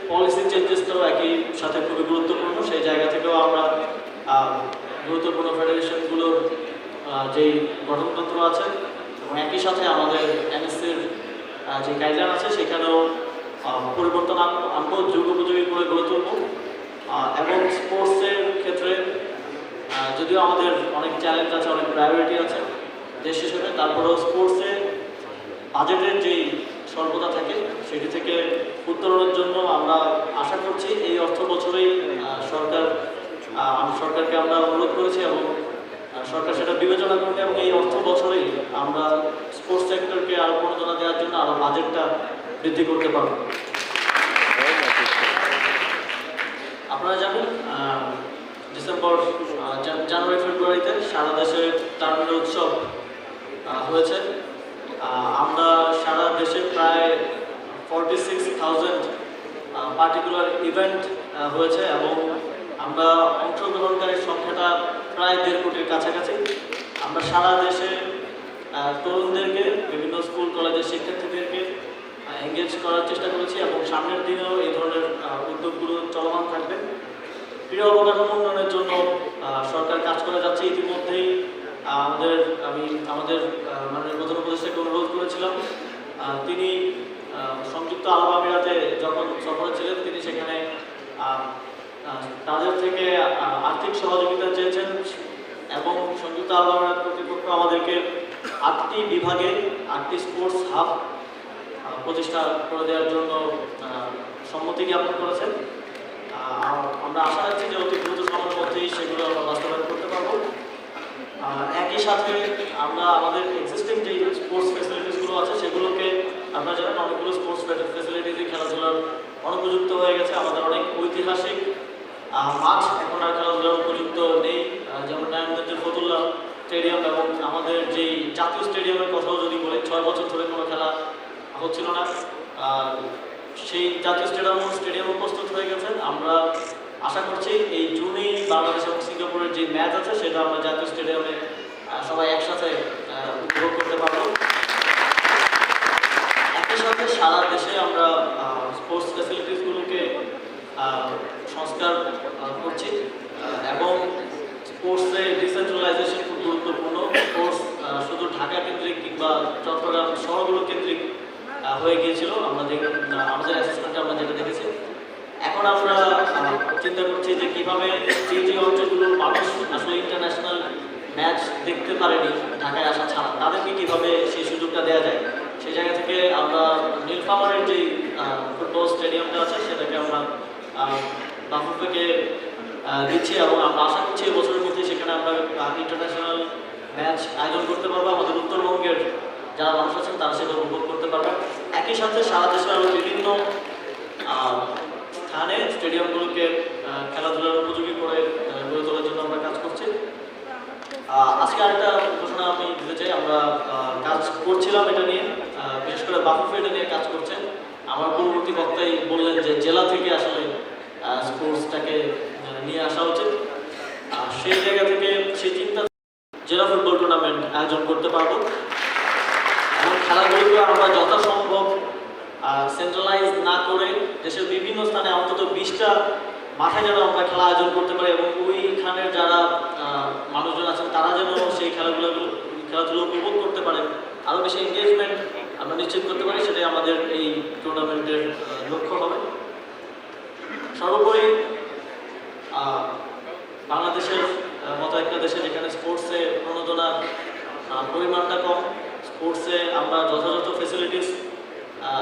পলিসি চেঞ্জেসটাও একই সাথে খুবই গুরুত্বপূর্ণ। সেই জায়গা থেকেও আমরা গুরুত্বপূর্ণ ফেডারেশনগুলোর যেই গঠনতন্ত্র আছে এবং একই সাথে আমাদের এনএসসির যে গাইডলাইন আছে সেখানেও পরিবর্তন আনবো, যুগোপযোগী করে গড়ে তুলব। এবং স্পোর্টসের ক্ষেত্রে যদিও আমাদের অনেক চ্যালেঞ্জ আছে, অনেক প্রায়োরিটি আছে দেশ হিসেবে, তারপরেও স্পোর্টসে বাজেটের যেই স্বল্পতা থাকে সেটি থেকে উত্তরণের জন্য আমরা আশা করছি এই অর্থ বছরেই সরকারকে আমরা অনুরোধ করেছি এবং সরকার সেটা বিবেচনা করবে, এবং এই অর্থ বছরেই আমরা স্পোর্টস সেক্টরকে আরও প্রণোদনা দেওয়ার জন্য আরও বাজেটটা বৃদ্ধি করতে পারব। আপনারা জানেন জানুয়ারি ফেব্রুয়ারিতে সারা দেশে টার্মিনাল উৎসব হয়েছে। আমরা সারা দেশে প্রায় 46,000 পার্টিকুলার ইভেন্ট হয়েছে, এবং আমরা অংশগ্রহণকারীর সংখ্যাটা প্রায় 1.5 কোটির কাছাকাছি। আমরা সারা দেশে তরুণদেরকে, বিভিন্ন স্কুল কলেজের শিক্ষার্থীদেরকে এঙ্গেজ করার চেষ্টা করেছি, এবং সামনের দিনেও এই ধরনের উদ্যোগগুলো চলমান থাকবে। ক্রীড়া অবকাঠামো উন্নয়নের জন্য সরকার কাজ করে যাচ্ছে। ইতিমধ্যেই আমি আমাদের মাননীয় প্রধান উপদেষ্টাকে অনুরোধ করেছিলাম, তিনি সংযুক্ত আরব আমিরাতে যখন সফরে ছিলেন তিনি সেখানে তাদের থেকে আর্থিক সহযোগিতা চেয়েছেন, এবং সংযুক্ত আরব আমিরাত কর্তৃপক্ষ আমাদেরকে 8টি বিভাগে 8টি স্পোর্টস হাব প্রতিষ্ঠা করে দেওয়ার জন্য সম্মতি জ্ঞাপন করেছেন। আমরা আশা রাখছি যে অতি দ্রুত সময়ের মধ্যেই সেগুলো আমরা বাস্তবায়ন করতে পারবো। একই সাথে আমরা আমাদের এক্সিস্টিং যে স্পোর্টস ফেসিলিটিসগুলো আছে সেগুলোকে, আপনারা জানেন অনেকগুলো স্পোর্টস ফেসিলিটিসই খেলাধুলার অনুপযুক্ত হয়ে গেছে। আমাদের অনেক ঐতিহাসিক মাঠ এখন আর খেলাধুলার উপযুক্ত নেই, যেমন নারায়ণগঞ্জের ফতুল্লা স্টেডিয়াম, এবং আমাদের যেই জাতীয় স্টেডিয়ামের কথাও যদি বলি 6 বছর ধরে কোনো খেলা হচ্ছিল না। সেই জাতীয় স্টেডিয়ামও প্রস্তুত হয়ে গেছে। আমরা আশা করছি এই জুনেই বাংলাদেশ এবং সিঙ্গাপুরের যে ম্যাচ আছে সেটা আমরা জাতীয় স্টেডিয়ামে সবাই একসাথে উপভোগ করতে পারবো। একই সাথে সারা দেশে আমরা স্পোর্টস ফ্যাসিলিটিসগুলোকে সংস্কার করছি এবং স্পোর্টসে ডিসেন্ট্রালাইজেশন খুব গুরুত্বপূর্ণ। স্পোর্টস শুধু ঢাকা কেন্দ্রিক কিংবা চট্টগ্রাম শহরগুলো কেন্দ্রিক হয়ে গিয়েছিল আমাদের অ্যাসেসমেন্টে আমরা যেটা দেখেছি। এখন আমরা চিন্তা করছি যে কীভাবে যে অঞ্চলগুলোর মানুষ আসলে ইন্টারন্যাশনাল ম্যাচ দেখতে পারেনি ঢাকায় আসা ছাড়া, তাদেরকে কীভাবে সেই সুযোগটা দেওয়া যায়। সেই জায়গা থেকে আমরা নীলফামারীর যে ফুটবল স্টেডিয়ামটা আছে সেটাকে আমরা বাফুফেকে দিচ্ছি এবং আমরা আশা করছি এই বছরের মধ্যে সেখানে আমরা ইন্টারন্যাশনাল ম্যাচ আয়োজন করতে পারবো। আমাদের উত্তরবঙ্গের যারা মানুষ আছেন তারা সেটা উপভোগ করতে পারবেন। একই সাথে সারা দেশের আরও বিভিন্ন স্থানে স্টেডিয়ামগুলোকে খেলাধুলার উপযোগী করে গড়ে তোলার জন্য আমরা কাজ করছি। আজকে আরেকটা ঘোষণা আমি দিতে চাই, আমরা কাজ করছিলাম এটা নিয়ে, বিশেষ করে বাফুফে এটা নিয়ে কাজ করছে। আমার পূর্ববর্তী বক্তাই বললেন যে জেলা থেকে আসলে স্পোর্টসটাকে নিয়ে আসা উচিত। সেই জায়গা থেকে সেই চিন্তা জেলা ফুটবল টুর্নামেন্ট আয়োজন করতে পারবো এবং খেলাগুলোকে আমরা যথাসম্ভব সেন্ট্রালাইজ না করে দেশের বিভিন্ন স্থানে অন্তত 20টা মাঠে যেন আমরা খেলা আয়োজন করতে পারি এবং ওইখানের যারা মানুষজন আছেন তারা যেন সেই খেলাধুলো উপভোগ করতে পারেন, আরও বেশি এনগেজমেন্ট আমরা নিশ্চিত করতে পারি, সেটাই আমাদের এই টুর্নামেন্টের লক্ষ্য হবে। সর্বোপরি বাংলাদেশের মতো একটা দেশে যেখানে স্পোর্টসে প্রণোদনার পরিমাণটা কম, স্পোর্টসে আমরা যথাযথ ফেসিলিটিস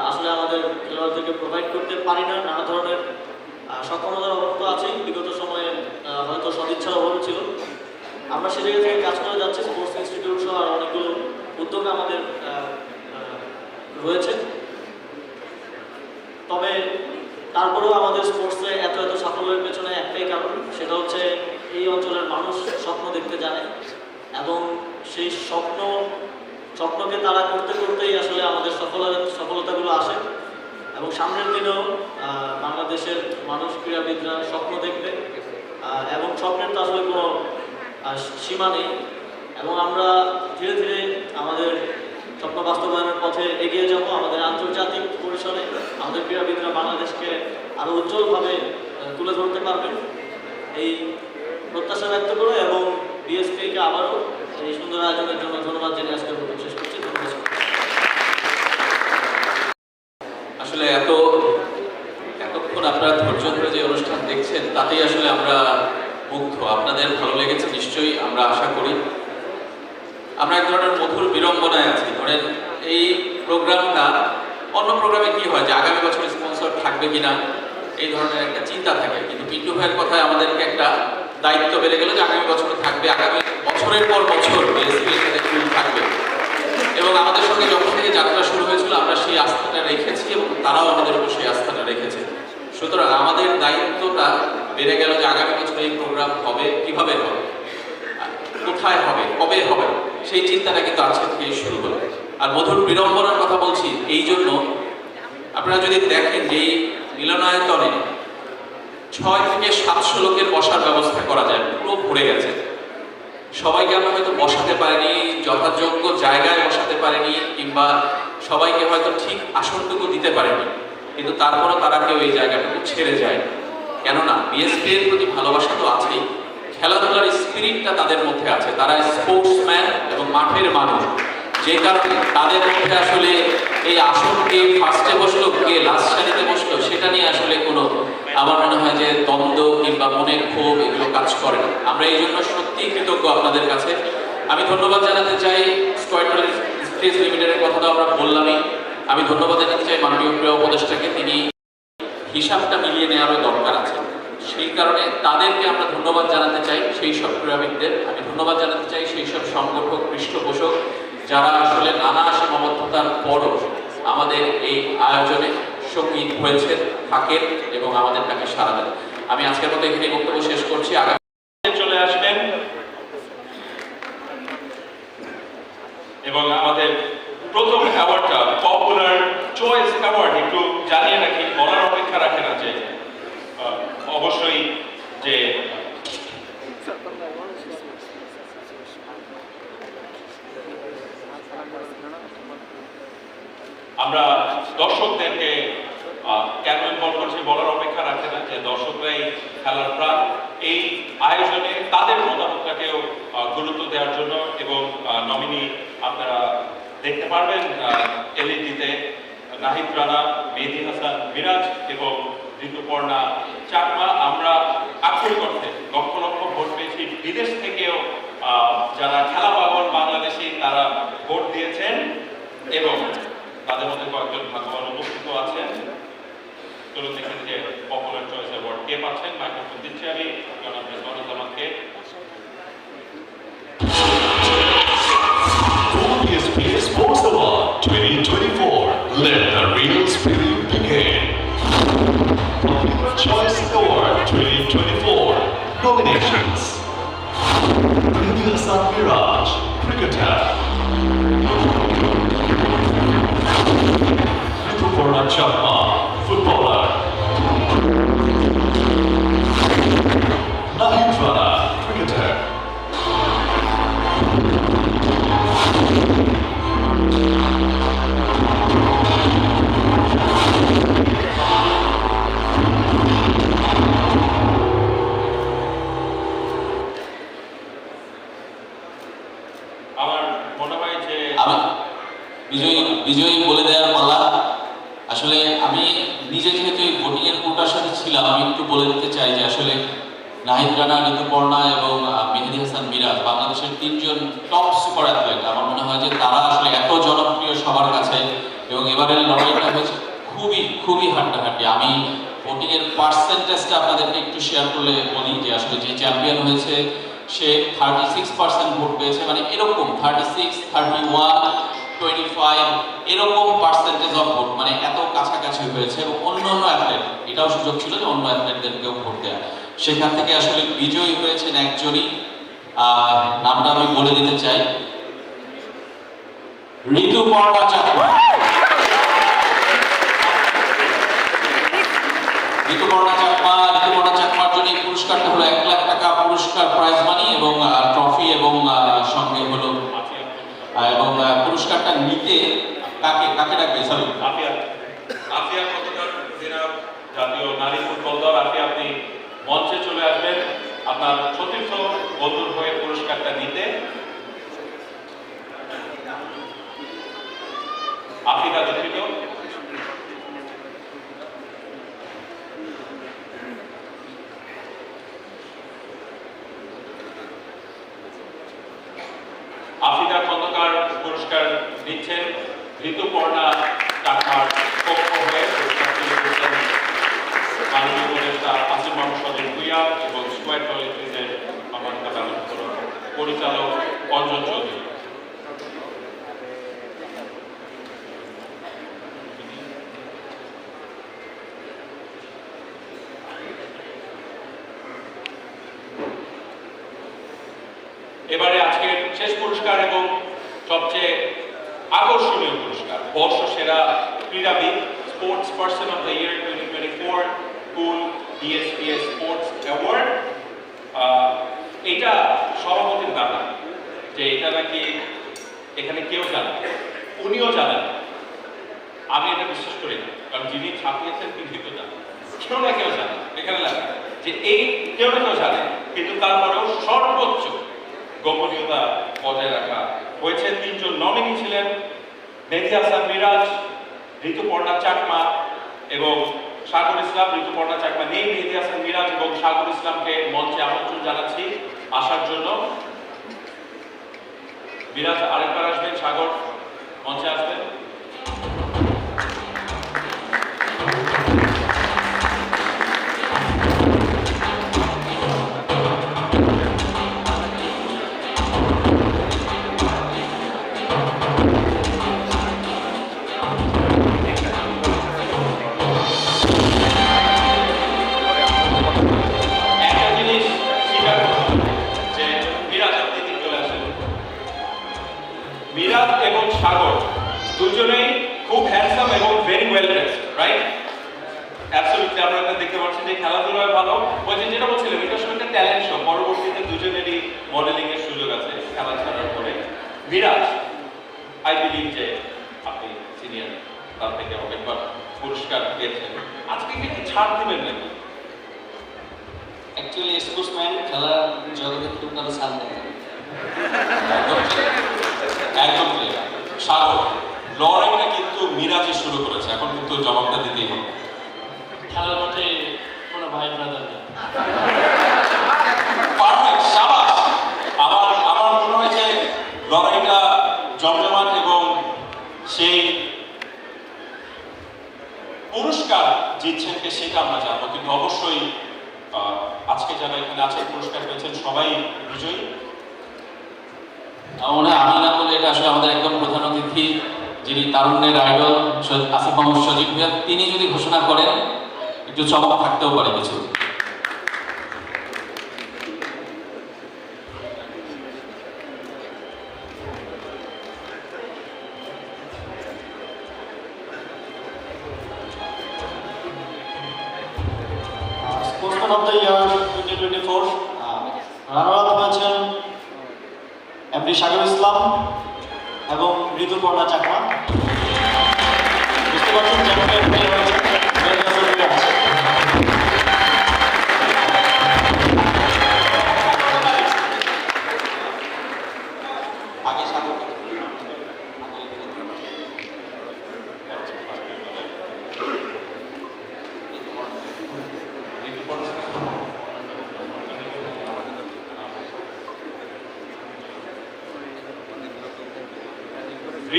আসলে আমাদের খেলোয়াড়দেরকে প্রোভাইড করতে পারি না। নানা ধরনের সক্ষমতার অভাব তো আছেই, বিগত সময়ে হয়তো সদিচ্ছার অভাব ছিল। আমরা সে জায়গা থেকে কাজ করে যাচ্ছি। স্পোর্টস ইনস্টিটিউট সহ আর অনেকগুলো উদ্যোগ আমাদের রয়েছে। তবে তারপরেও আমাদের স্পোর্টসে এত সাফল্যের পেছনে একটাই কারণ, সেটা হচ্ছে এই অঞ্চলের মানুষ স্বপ্ন দেখতে জানে এবং সেই স্বপ্নকে তারা করতে করতেই আসলে আমাদের সফলতাগুলো আসে এবং সামনের দিনেও বাংলাদেশের মানুষ ক্রীড়াবিদরা স্বপ্ন দেখবে এবং স্বপ্নের তো আসলে কোনো সীমা নেই এবং আমরা ধীরে ধীরে আমাদের স্বপ্ন বাস্তবায়নের পথে এগিয়ে যাব। আমাদের আন্তর্জাতিক পরিসরে আমাদের ক্রীড়াবিদরা বাংলাদেশকে আরও উজ্জ্বলভাবে তুলে ধরতে পারবেন এই প্রত্যাশা ব্যক্ত করে এবং বিএসপিকে আবারও এই সুন্দর আয়োজনের জন্য ধন্যবাদ জানিয়ে আজকের মতো শেষ করছি। ধন্যবাদ। আসলে এতক্ষণ আপনারা ধৈর্য ধরে যে অনুষ্ঠান দেখছেন তাতেই আসলে আমরা মুগ্ধ। আপনাদের ভালো লেগেছে নিশ্চয়ই, আমরা আশা করি। আমরা এক ধরনের মধুর বিড়ম্বনায় আছি। ধরেন এই প্রোগ্রামটা অন্য প্রোগ্রামে কি হয় যে আগামী বছর স্পন্সর থাকবে কিনা এই ধরনের একটা চিন্তা থাকে, কিন্তু পিন্টু ভাইয়ের কথায় আমাদেরকে একটা দায়িত্ব বেড়ে গেল যে আগামী বছর থাকবে, আগামী বছরের পর বছর বিএসপির সাথে থাকবে এবং আমাদের সঙ্গে যখন থেকে যাত্রা শুরু হয়েছিল আমরা সেই আস্থাটা রেখেছি এবং তারাও আমাদের উপর সেই আস্থাটা রেখেছে। সুতরাং আমাদের দায়িত্বটা বেড়ে গেল যে আগামী বছর এই প্রোগ্রাম হবে, কিভাবে হবে, কোথায় হবে, কবে হবে, সেই চিন্তাটা কিন্তু আজকে থেকে শুরু হলো। আর মধুর বিড়ম্বনার কথা বলছি এই জন্য, আপনারা যদি দেখেন যে এই মিলনায়তনে 600 থেকে 700 লোকের বসার ব্যবস্থা করা যায়, পুরো ভরে গেছে। সবাইকে আমরা হয়তো বসাতে পারিনি, যথাযোগ্য জায়গায় বসাতে পারিনি কিংবা সবাইকে হয়তো ঠিক আসনটুকু দিতে পারেনি, কিন্তু তারপরও তারা কেউ এই জায়গাটুকু ছেড়ে যায়। কেননা বিএসপি এর প্রতি ভালোবাসা তো আছেই, খেলাধুলার স্পিরিটটা তাদের মধ্যে আছে। তারা স্পোর্টসম্যান এবং মাঠের মানুষ, যে কারণে তাদের মধ্যে আসলে এই আসন কে ফার্স্টে বসলো কে লাস্ট সারিতে বসলো সেটা নিয়ে আসলে কোনো আমার মনে হয় যে দ্বন্দ্ব কিংবা মনের ক্ষোভ এগুলো কাজ করে না। আমরা এই জন্য সত্যিই কৃতজ্ঞ আপনাদের কাছে। আমি ধন্যবাদ জানাতে চাই স্কোয়াড্রন স্পেস লিমিটেডের কথা তো আমরা বললামই। আমি ধন্যবাদ জানাতে চাই মাননীয় ক্রীড়া উপদেষ্টাকে, তিনি হিসাবটা মিলিয়ে নেওয়ারও দরকার আছে, সেই কারণে তাদেরকে আমরা ধন্যবাদ জানাতে চাই। সেই সব ক্রীড়াবিদদের আমি ধন্যবাদ জানাতে চাই, সেই সব সংগঠক পৃষ্ঠপোষক যারা আসলে নানা সীমাবদ্ধতার পরও আমাদের এই আয়োজনে সঙ্গী হয়েছেন, থাকেন এবং আমাদের ডাকে সাড়া দেন। আমি আজকের মতো এখানে বক্তব্য শেষ করছি। আগামী চলে আসবেন এবং আমাদের প্রথম অ্যাওয়ার্ডটা পপুলার চয়েস অ্যাওয়ার্ড একটু জানিয়ে রাখি। খেলার প্রাণ। এই আয়োজনে তাদের মতামতটাকেও গুরুত্ব দেওয়ার জন্য এবং নমিনি আপনারা দেখতে পারবেন এলইডিতে নাহিদ রানা, মেহেদী হাসান মিরাজ এবং ঋতুপর্ণা চাকমা। আমরা আক্ষরিক অর্থে লক্ষ লক্ষ ভোট পেয়েছি। বিদেশ থেকেও যারা খেলা পাগল বাংলাদেশি তারা ভোট দিয়েছেন এবং তাদের মধ্যে কয়েকজন ভাগ্যবান উপস্থিত আছেন। চলুন দেখেন যে পপুলার চয়েস অ্যাওয়ার্ড কে পাচ্ছেন। মাইক্রোফোন দিচ্ছি আমি জনাব রেজওয়ানুজ্জামানকে। PSPA Sports Award 2024. Let the real spirit begin. Popular Choice Award 2024. Nominations: Meheedee Hasan Miraj, cricketer; Ritupurna Chakma, footballer; Naheed Rana, cricketer; আমার মনে হয় যে বিজয়ী বলে দেওয়ার পালা। আসলে আমি নিজে যেহেতু এই ভোটিং এর কোটার সাথে ছিলাম, আমি একটু বলে দিতে চাই যে আসলে নাহিদ রানা, ঋতুপর্ণা এবং মেহেদী হাসান মিরাজ বাংলাদেশের তিনজন টপ সুপার অ্যাথলেট। আমার মনে হয় যে তারা আসলে এত জনপ্রিয় সবার কাছে এবং এবারের লড়াইটা হয়েছে খুবই খুবই হাড্ডাহাড্ডি। আমি ভোটিং এর পার্সেন্টেজটা আপনাদেরকে একটু শেয়ার করলে বলি যে আসলে যে চ্যাম্পিয়ন হয়েছে সে 36% ভোট পেয়েছে, মানে এরকম 36, 31, 25 এরকম পার্সেন্টেজ অফ ভোট, মানে এত কাছাকাছি হয়েছে। এবং অন্য অ্যাথলেট, এটাও সুযোগ ছিল যে অন্য অ্যাথলেটদেরকেও ভোট দেওয়া। সেখান থেকে আসলে বিজয়ী হয়েছেন একজনই, নামটা আমি বলে দিতে চাই, ঋতুপর্ণা চাকমা। ঋতুপর্ণা চাকমার জন্য এই পুরস্কারটা হলো 1 লাখ টাকা পুরস্কার প্রাইজ মানি এবং ট্রফি এবং সঙ্গে হলো এবং পুরস্কারটা নিতে কাকে ডাকবে? সরি, আফিয়া খন্দকার, জাতীয় নারী ফুটবল দল। আফিয়া, আপনি মঞ্চে চলে আসবেন আপনার সতীর্থ বন্ধুর হয়ে পুরস্কারটা নিতে। আফিকা দুঃখিত। আফিকা খন্দকার পুরস্কার দিচ্ছেন। ঋতুপর্ণা চাকমার পক্ষ হয়ে পুরস্কার তুলে দিচ্ছেন মাননীয় উপদেষ্টা আসিফ মাহমুদ সজীব ভুঁইয়া এবং স্কোয়ার টয়লেট্রিজের পরিচালক অঞ্জন চৌধুরী। এবারে আজকের শেষ পুরস্কার এবং সবচেয়ে আকর্ষণীয় পুরস্কার, বর্ষসেরা ক্রীড়াবিদ, sports person of the year 2024 cool PSPA sports award. এটা সভাপতির দাবি যে এটা নাকি এখানে কেউ জানে, উনিও জানেন। আমি এটা বিশ্বাস করি না, কারণ যিনি ছাপিয়েছেন তিনি তো জানেন, কেউ না কেউ জানে। এখানে লাগে যে এই কেউ না কেউ জানে, কিন্তু তারপরেও সর্বোচ্চ গোপনীয়তা বজায় রাখা হয়েছে। 3 জন নমিনি ছিলেন, মেহেদী হাসান মিরাজ, ঋতুপর্ণা চাকমা এবং সাগর ইসলাম। ঋতুপর্ণা চাকমা নেই, মেহেদী হাসান মিরাজ এবং সাগর ইসলামকে মঞ্চে আমন্ত্রণ জানাচ্ছি আসার জন্য। মিরাজ আরেকবার আসবেন, সাগর মঞ্চে আসবেন। মিরাজ এবং সাগর দুজনেই খুব হ্যান্ডসাম এবং very well dressed, right? Absolutely. আমরা এটা দেখতে পাচ্ছি যে খেলাধুলায় ভালো। ওই যে যেটা বলছিলাম, এটা আসলে একটা ট্যালেন্ট শো। পরবর্তীতে দুজনেরই মডেলিং এর সুযোগ আছে খেলা ছাড়ার পরে। মিরাজ, আই বিলিভ যে আপনি সিনিয়র, তার থেকে অনেকবার পুরস্কার পেয়েছেন, আজকে কি ছাড় দিবেন নাকি? অ্যাকচুয়ালি স্পোর্টসম্যান খেলার জগতে খুব ভালো সাথ দেয়। একদম একদম clear। সাগর, লড়াইটা কিন্তু মিরাজে শুরু করেছে, এখন কিন্তু জবাবটা দিতেই হবে। খেলার মাঠে কোনো ভাই ব্রাদার নেই। পারফেক্ট, শাবাশ। আমার মনে হয় যে লড়াইটা জমজমাট এবং সেই পুরস্কার জিতছেন কে সেটা আমরা জানবো, কিন্তু অবশ্যই আজকে যারা এখানে আছেন পুরস্কার পেয়েছেন সবাই বিজয়ী। আমার মনে হয় আমি না বলে এটা আসলে আমাদের একদম প্রধান অতিথি যিনি তারুণ্যের আইডল আসিফ মোহাম্মদ সজীব ভাইয়া, তিনি যদি ঘোষণা করেন একটু চমক থাকতেও পারে কিছু। Sportsman of the year 2024 runner up হয়েছেন এমডি সাগর ইসলাম এবং ঋতুপর্ণা চাকমা। বুঝতে পারছেন চ্যাম্পিয়ন কে হয়েছে মেহেদী হাসান মিরাজ। আগে সাগর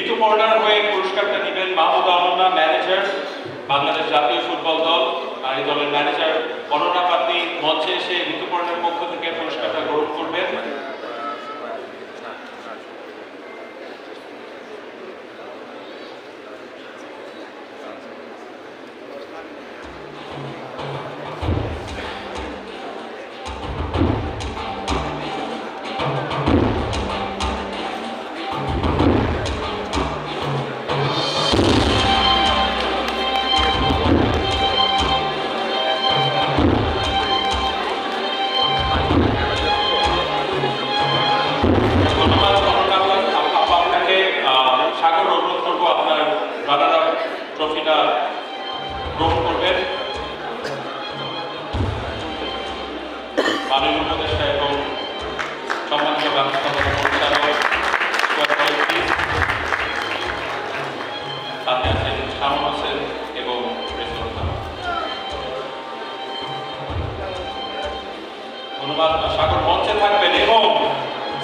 ঋতুপর্ণার হয়ে পুরস্কারটা নেবেন মাহমুদ আনন্না, ম্যানেজার, বাংলাদেশ জাতীয় ফুটবল দল। আর এই দলের ম্যানেজার অনন্যা পাতি মঞ্চে এসে ঋতুপর্ণার পক্ষ থেকে পুরস্কারটা গ্রহণ করবেন। ধন্যবাদ আপনাকে। সাগর, অনুরোধ করবো আপনার রানার আপ ট্রফিটা গ্রহণ করবেন। মাননীয় উপদেষ্টা এবং সম্মানিত ব্যবস্থাপনা পরিচালক সাথে আছেন শামুল হোসেন এবং রেসুলতা। ধন্যবাদ। সাগর মঞ্চে থাকবেন এবং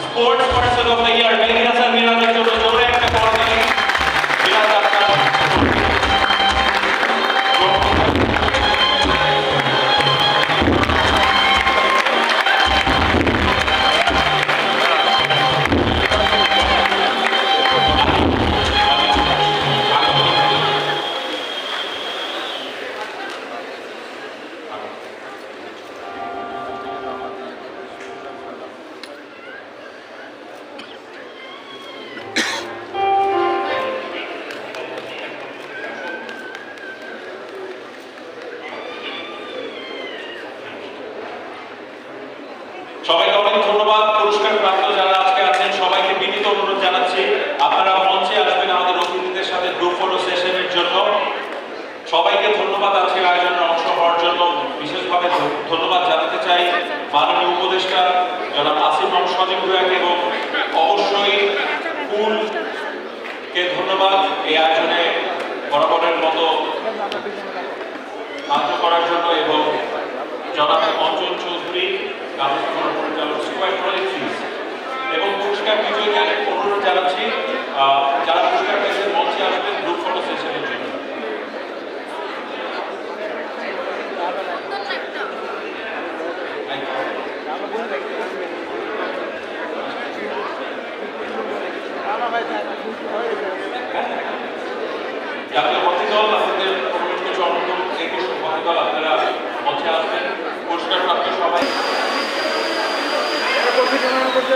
sports person of the year Mehedi Hasan মিরাজের জন্য জোরে একটা করতালি। মিরাজ আপনার সবাইকে অনেক ধন্যবাদ। পুরস্কার প্রাপ্ত যারা আজকে আছেন সবাইকে বিনীত অনুরোধ জানাচ্ছি আপনারা মঞ্চে আসবেন আমাদের অতিথিদের সাথে গ্রুপ ফটো সেশনের জন্য। সবাইকে ধন্যবাদ আজকের আয়োজনে অংশ হওয়ার জন্য। বিশেষভাবে ধন্যবাদ জানাতে চাই মাননীয় উপদেষ্টা জনাব আসিফ মোহাম্মদ সজীব ভাইয়াকে এবং অবশ্যই পুলকে ধন্যবাদ এই আয়োজনে বরাবরের মতো সাহায্য করার জন্য, এবং জনাব অঞ্চল চৌধুরী ব্যবস্থাপনা পরিচালক সুপার প্রজেক্ট এবং পুরস্কার বিজয়ীদের অনুরোধ জানাচ্ছি যারা পুরস্কার পেয়েছেন মঞ্চে আসবেন গ্রুপ ফটো সেশনের জন্য। জাতীয় হকি দল আপনাদের অনুরোধ করছে অন্যতম 21 হকি দল আপনারা মঞ্চে আসবেন। পুরস্কার প্রাপ্ত সবাই করতে